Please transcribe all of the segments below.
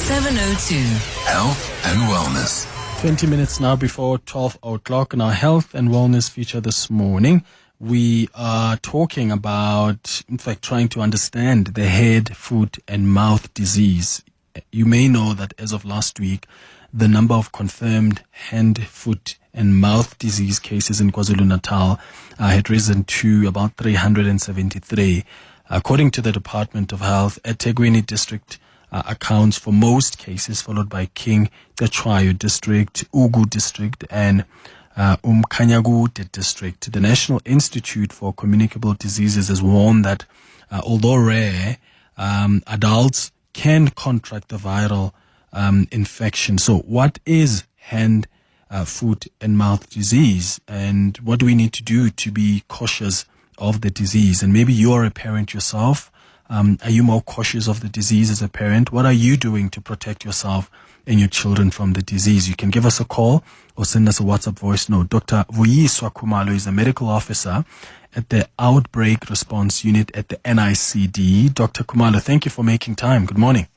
702. Health and Wellness. 20 minutes now before 12 o'clock in our Health and Wellness feature this morning. We are talking about, in fact, trying to understand the head, foot and mouth disease. You may know that as of last week, the number of confirmed hand, foot and mouth disease cases in KwaZulu-Natal had risen to about 373. According to the Department of Health, eThekwini district accounts for most cases, followed by King, Cetshwayo district, Ugu district and Umkhanyakude district. The National Institute for Communicable Diseases has warned that although rare, adults can contract the viral infection. So what is hand, foot and mouth disease, and what do we need to do to be cautious of the disease? And maybe you're a parent yourself. Are you more cautious of the disease as a parent? What are you doing to protect yourself and your children from the disease? You can give us a call or send us a WhatsApp voice note. Dr. Vuyiswa Kumalo is a medical officer at the Outbreak Response Unit at the NICD. Dr. Kumalo, thank you for making time. Good morning.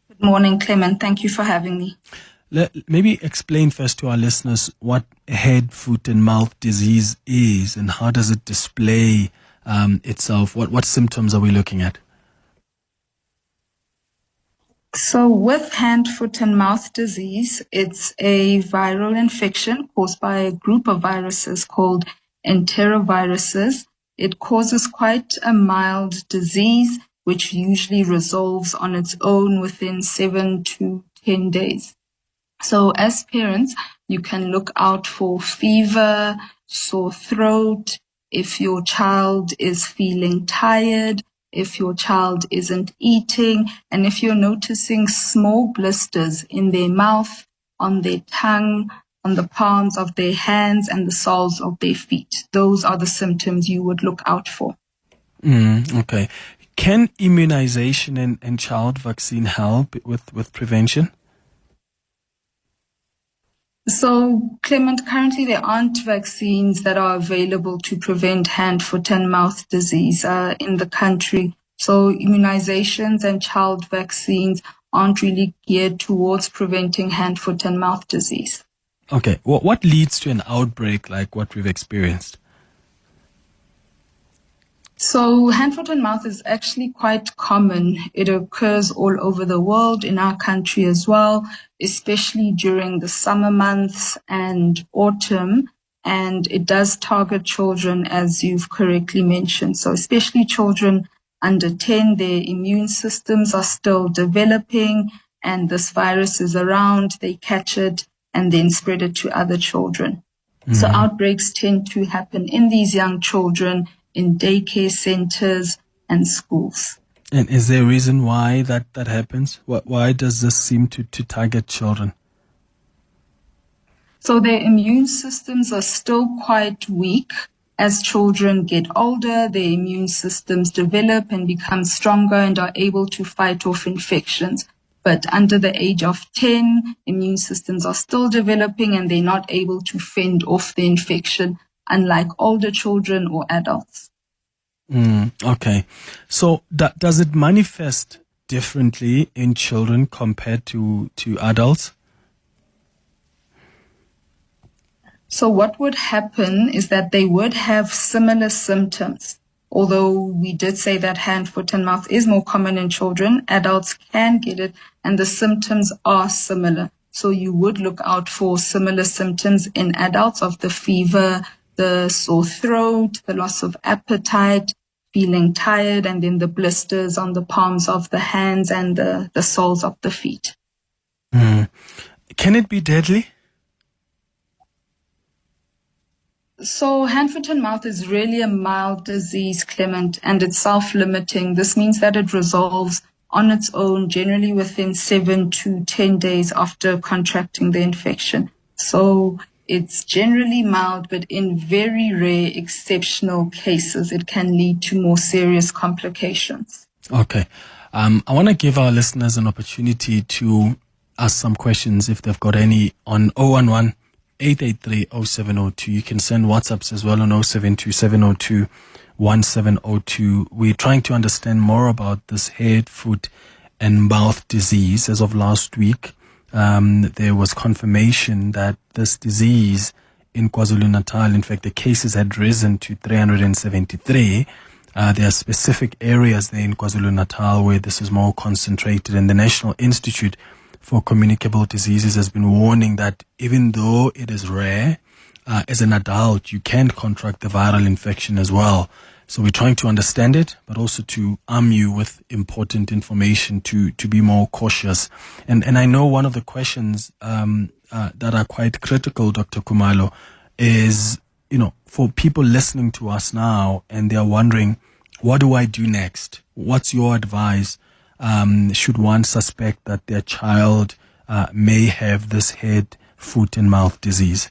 Good morning, Clement. Thank you for having me. Maybe explain first to our listeners what head, foot and mouth disease is and how does it display itself? What symptoms are we looking at? So with hand, foot and mouth disease, it's a viral infection caused by a group of viruses called enteroviruses. It causes quite a mild disease, which usually resolves on its own within 7 to 10 days. So as parents, you can look out for fever, sore throat, if your child is feeling tired, if your child isn't eating, and if you're noticing small blisters in their mouth, on their tongue, on the palms of their hands and the soles of their feet. Those are the symptoms you would look out for. Okay. Can immunization and child vaccine help with prevention? So, Clement, currently there aren't vaccines that are available to prevent hand, foot and mouth disease in the country. So immunizations and child vaccines aren't really geared towards preventing hand, foot and mouth disease. Okay. What leads to an outbreak like what we've experienced? So hand, foot and mouth is actually quite common. It occurs all over the world, in our country as well, especially during the summer months and autumn. And it does target children, as you've correctly mentioned. So especially children under 10, their immune systems are still developing, and this virus is around, they catch it and then spread it to other children. So outbreaks tend to happen in these young children, in daycare centers and schools. And is there a reason why that happens? Why does this seem to target children? So their immune systems are still quite weak. As children get older, their immune systems develop and become stronger and are able to fight off infections. But under the age of 10, immune systems are still developing and they're not able to fend off the infection, unlike older children or adults. Okay. So does it manifest differently in children compared to adults? So what would happen is that they would have similar symptoms. Although we did say that hand, foot and mouth is more common in children, adults can get it and the symptoms are similar. So you would look out for similar symptoms in adults of the fever, the sore throat, the loss of appetite, feeling tired, and then the blisters on the palms of the hands and the soles of the feet. Can it be deadly? So hand, foot and mouth is really a mild disease, Clement, and it's self-limiting. This means that it resolves on its own, generally within 7 to 10 days after contracting the infection. So it's generally mild, but in very rare, exceptional cases, it can lead to more serious complications. Okay. I want to give our listeners an opportunity to ask some questions if they've got any on 011 883 0702. You can send WhatsApps as well on 072 702 1702. We're trying to understand more about this head, foot and mouth disease. As of last week, there was confirmation that this disease in KwaZulu-Natal, in fact, the cases had risen to 373. There are specific areas there in KwaZulu-Natal where this is more concentrated, and the National Institute for Communicable Diseases has been warning that even though it is rare, as an adult, you can contract the viral infection as well. So we're trying to understand it, but also to arm you with important information to be more cautious. And I know one of the questions that are quite critical, Dr. Kumalo, is, for people listening to us now and they're wondering, what do I do next? What's your advice? Should one suspect that their child may have this head, foot, and mouth disease?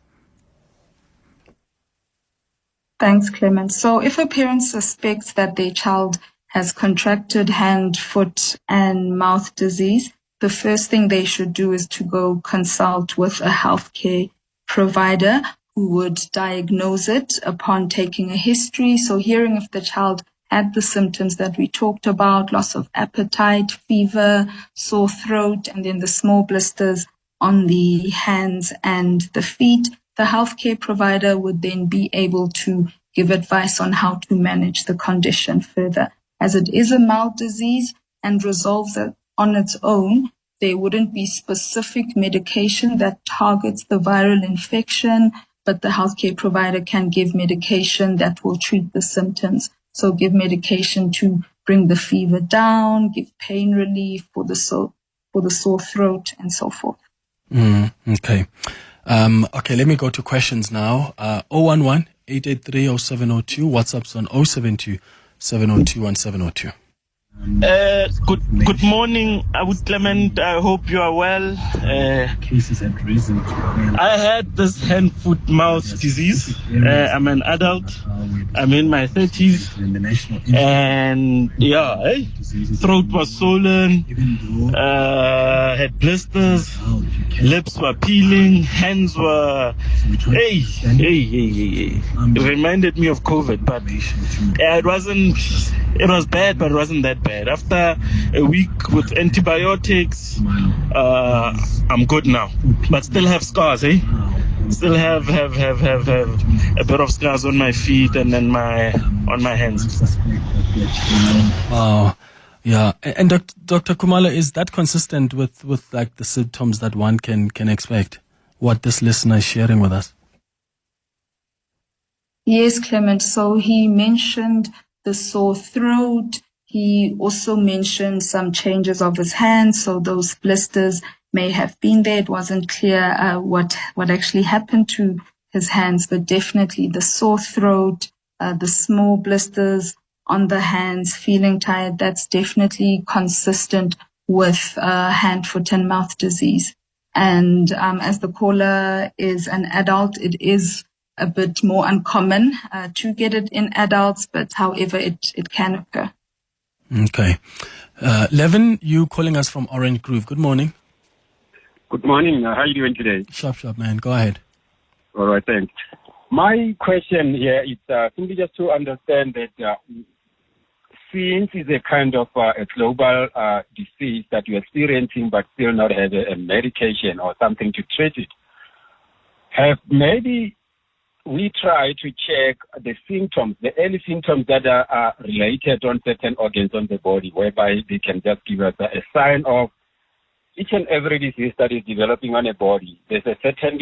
Thanks, Clement. So if a parent suspects that their child has contracted hand, foot, and mouth disease, the first thing they should do is to go consult with a healthcare provider who would diagnose it upon taking a history. So hearing if the child had the symptoms that we talked about, loss of appetite, fever, sore throat, and then the small blisters on the hands and the feet. The healthcare provider would then be able to give advice on how to manage the condition further. As it is a mild disease and resolves it on its own, there wouldn't be specific medication that targets the viral infection, but the healthcare provider can give medication that will treat the symptoms. So give medication to bring the fever down, give pain relief for the sore throat, and so forth. Okay. Okay, let me go to questions now. 011-883-0702. WhatsApp's on 072-702-1702. Good morning, Clement. I hope you are well. Cases had risen. I had this hand, foot, mouth disease. I'm an adult. I'm in my 30s. And throat was swollen. Had blisters. Lips were peeling. Hands were. It reminded me of COVID, but it wasn't. It was bad, but it wasn't that bad. After a week with antibiotics, I'm good now, but still have scars, Still have a bit of scars on my feet and then on my hands. Wow. Yeah. And Dr. Kumalo, is that consistent with like the symptoms that one can expect? What this listener is sharing with us? Yes, Clement. So he mentioned the sore throat. He also mentioned some changes of his hands. So those blisters may have been there. It wasn't clear what actually happened to his hands, but definitely the sore throat, the small blisters on the hands, feeling tired. That's definitely consistent with hand, foot, and mouth disease. And as the caller is an adult, it is a bit more uncommon to get it in adults, but however, it can occur. Okay. Levin, you calling us from Orange Grove. Good morning. Good morning. How are you doing today? Sharp, man. Go ahead. All right, thanks. My question here is simply just to understand that since it's a kind of a global disease that you're experiencing but still not have a medication or something to treat it, have maybe we try to check the symptoms, the early symptoms that are related on certain organs on the body, whereby they can just give us a sign of each and every disease that is developing on a body. There's a certain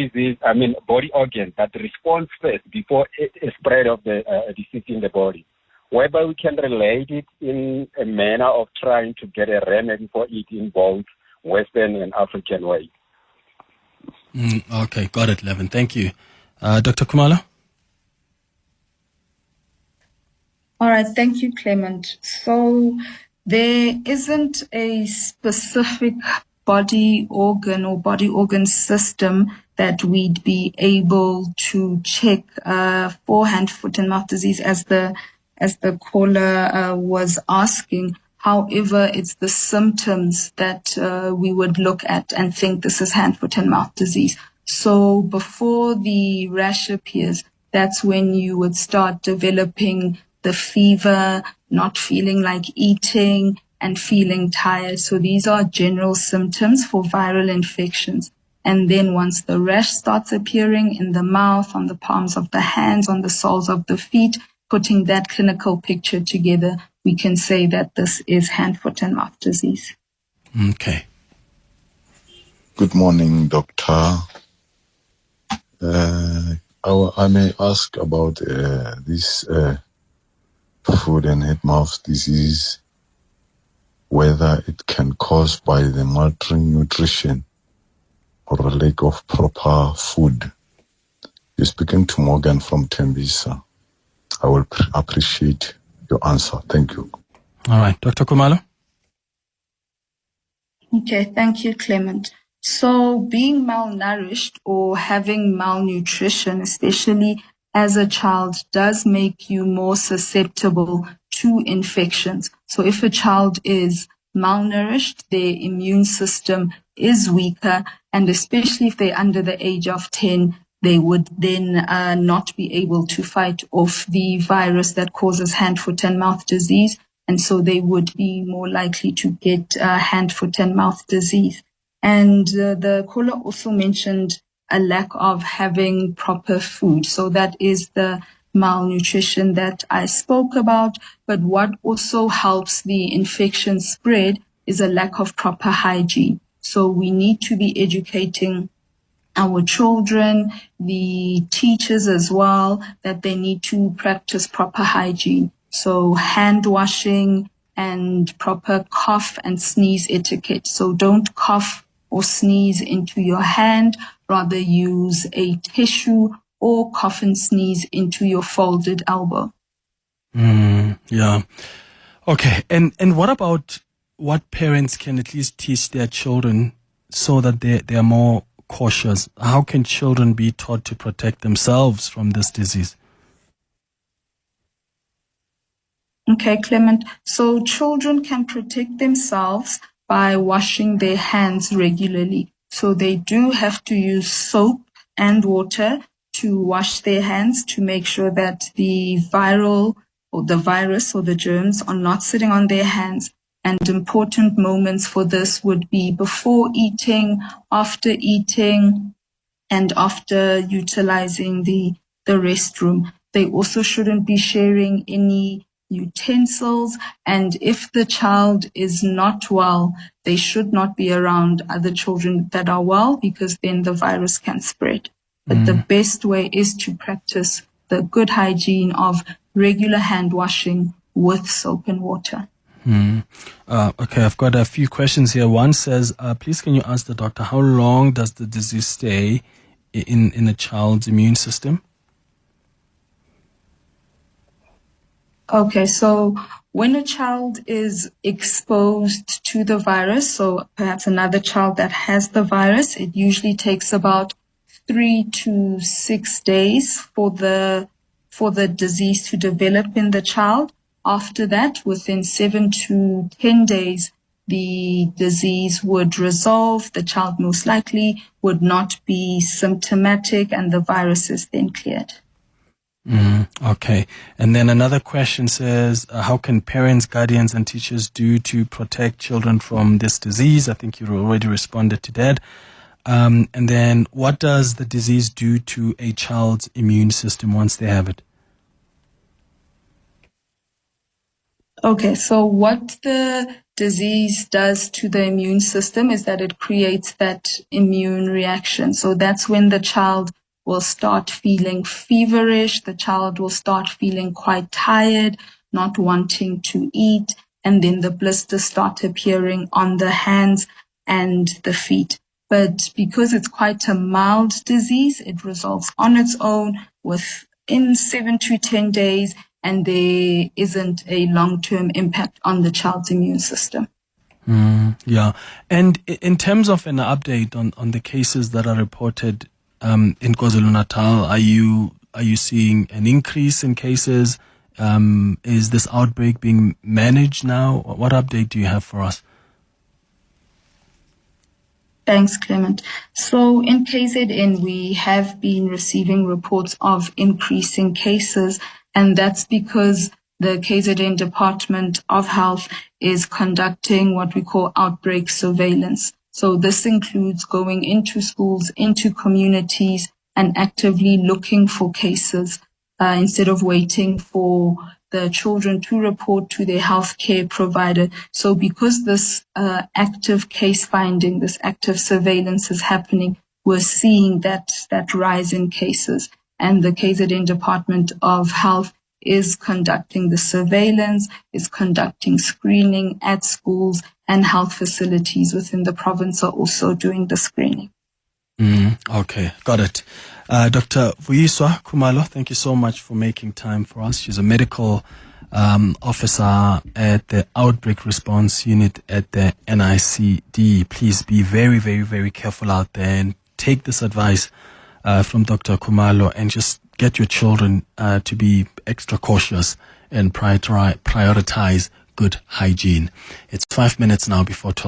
body organ that responds first before a spread of the disease in the body, whereby we can relate it in a manner of trying to get a remedy for it in both Western and African ways. Okay, got it, Levin. Thank you. Dr. Kumalo? All right, thank you, Clement. So there isn't a specific body organ or body organ system that we'd be able to check for hand, foot, and mouth disease as the caller was asking. However, it's the symptoms that we would look at and think this is hand, foot, and mouth disease. So before the rash appears, that's when you would start developing the fever, not feeling like eating, and feeling tired. So these are general symptoms for viral infections. And then once the rash starts appearing in the mouth, on the palms of the hands, on the soles of the feet, putting that clinical picture together, we can say that this is hand, foot, and mouth disease. Okay. Good morning, doctor. I may ask about this foot and head-mouth disease, whether it can cause by the malnutrition or a lack of proper food. You're speaking to Morgan from Tembisa. I will appreciate your answer. Thank you. All right. Dr. Kumalo? Okay, thank you, Clement. So being malnourished or having malnutrition, especially as a child, does make you more susceptible to infections. So if a child is malnourished, their immune system is weaker, and especially if they're under the age of 10, they would then not be able to fight off the virus that causes hand, foot, and mouth disease. And so they would be more likely to get hand, foot, and mouth disease. And the caller also mentioned a lack of having proper food. So that is the malnutrition that I spoke about. But what also helps the infection spread is a lack of proper hygiene. So we need to be educating our children, the teachers as well, that they need to practice proper hygiene. So hand washing and proper cough and sneeze etiquette. So don't cough or sneeze into your hand, rather use a tissue or cough and sneeze into your folded elbow. Yeah. Okay. And what about what parents can at least teach their children so that they are more cautious? How can children be taught to protect themselves from this disease? Okay, Clement. So children can protect themselves by washing their hands regularly. So they do have to use soap and water to wash their hands to make sure that the viral or the virus or the germs are not sitting on their hands. And important moments for this would be before eating, after eating, and after utilizing the restroom. They also shouldn't be sharing any utensils, and if the child is not well, they should not be around other children that are well, because then the virus can spread. But the best way is to practice the good hygiene of regular hand washing with soap and water. Okay, I've got a few questions here. One says, please can you ask the doctor, how long does the disease stay in a child's immune system? Okay, so when a child is exposed to the virus, so perhaps another child that has the virus, it usually takes about 3 to 6 days for the disease to develop in the child. After that, within 7 to 10 days, the disease would resolve. The child most likely would not be symptomatic, and the virus is then cleared. Okay. And then another question says, how can parents, guardians, and teachers do to protect children from this disease? I think you already responded to that. And then what does the disease do to a child's immune system once they have it? Okay, so what the disease does to the immune system is that it creates that immune reaction. So that's when the child will start feeling feverish, the child will start feeling quite tired, not wanting to eat, and then the blisters start appearing on the hands and the feet. But because it's quite a mild disease, it resolves on its own within 7 to 10 days, and there isn't a long-term impact on the child's immune system. Yeah. And in terms of an update on the cases that are reported in KwaZulu-Natal, are you seeing an increase in cases? Is this outbreak being managed now? What update do you have for us? Thanks, Clement. So in KZN, we have been receiving reports of increasing cases, and that's because the KZN Department of Health is conducting what we call outbreak surveillance. So this includes going into schools, into communities, and actively looking for cases instead of waiting for the children to report to their healthcare provider. So because this active case finding, this active surveillance is happening, we're seeing that rise in cases. And the KZN Department of Health is conducting the surveillance, is conducting screening at schools, and health facilities within the province are also doing the screening. Okay, got it. Dr. Vuyiswa Kumalo, thank you so much for making time for us. She's a medical officer at the Outbreak Response Unit at the NICD. Please be very, very, very careful out there and take this advice from Dr. Kumalo and just get your children to be extra cautious and prioritize good hygiene. It's 5 minutes now before 12.